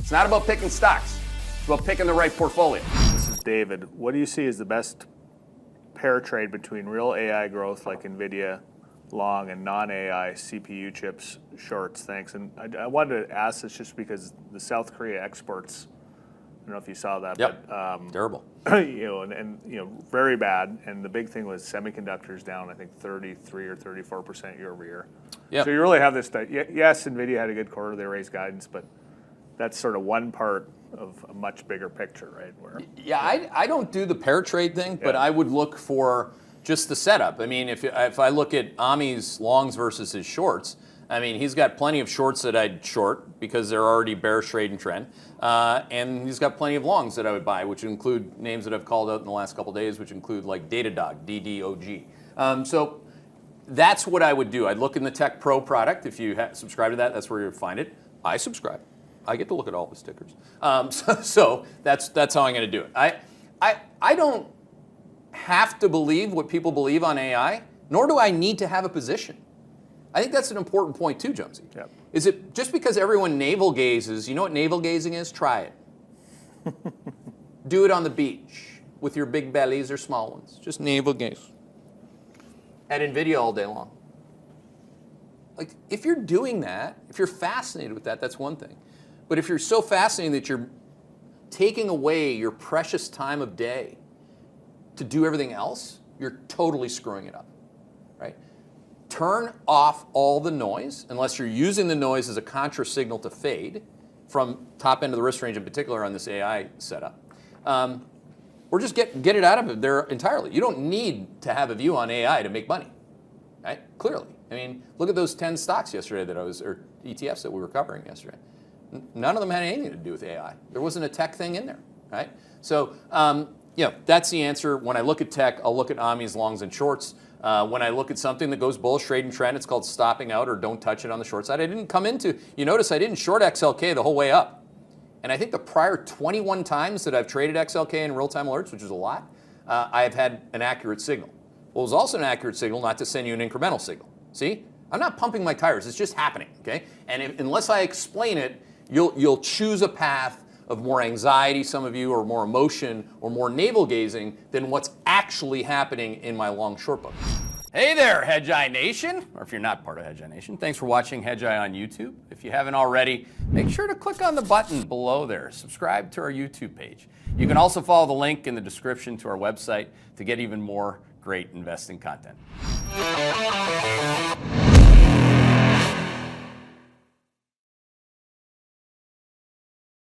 It's not about picking stocks. It's about picking the right portfolio. This is David. What do you see as the best pair trade between real AI growth like Nvidia long and non-AI CPU chips shorts? Thanks. And I wanted to ask this just because the South Korea exports, I don't know if you saw that. Yep. But, terrible. Very bad. And the big thing was semiconductors down, I think 33 or 34% year over year. Yep. So you really have this. Yes, Nvidia had a good quarter. They raised guidance, but that's sort of one part of a much bigger picture, right? Yeah, I don't do the pair trade thing, but I would look for just the setup. I mean, if I look at Ami's longs versus his shorts, I mean, he's got plenty of shorts that I'd short because they're already bearish trade and trend. And he's got plenty of longs that I would buy, which include names that I've called out in the last couple of days, which include like Datadog, DDOG. So that's what I would do. I'd look in the Tech Pro product. If you subscribe to that, that's where you'll find it. I subscribe. I get to look at all the stickers. So that's how I'm going to do it. I don't have to believe what people believe on AI, nor do I need to have a position. I think that's an important point too, Jonesy. Yep. Is it just because everyone navel gazes, you know what navel gazing is? Try it. Do it on the beach with your big bellies or small ones. Just navel gaze. At Nvidia all day long. Like, if you're doing that, if you're fascinated with that, that's one thing. But if you're so fascinated that you're taking away your precious time of day to do everything else, you're totally screwing it up, right? Turn off all the noise, unless you're using the noise as a contra signal to fade from top end of the risk range in particular on this AI setup. Or just get it out of there entirely. You don't need to have a view on AI to make money, right? Clearly. I mean, look at those 10 stocks yesterday or ETFs that we were covering yesterday. None of them had anything to do with AI. There wasn't a tech thing in there, right? So, that's the answer. When I look at tech, I'll look at Ami's longs and shorts. When I look at something that goes bullish, trade and trend, it's called stopping out or don't touch it on the short side. You notice I didn't short XLK the whole way up. And I think the prior 21 times that I've traded XLK in real-time alerts, which is a lot, I have had an accurate signal. Well, it was also an accurate signal not to send you an incremental signal. See? I'm not pumping my tires. It's just happening, okay? And unless I explain it, you'll choose a path of more anxiety, some of you, or more emotion, or more navel gazing than what's actually happening in my long short book. Hey there, Hedgeye Nation, or if you're not part of Hedgeye Nation, thanks for watching Hedgeye on YouTube. If you haven't already, make sure to click on the button below there. Subscribe to our YouTube page. You can also follow the link in the description to our website to get even more great investing content.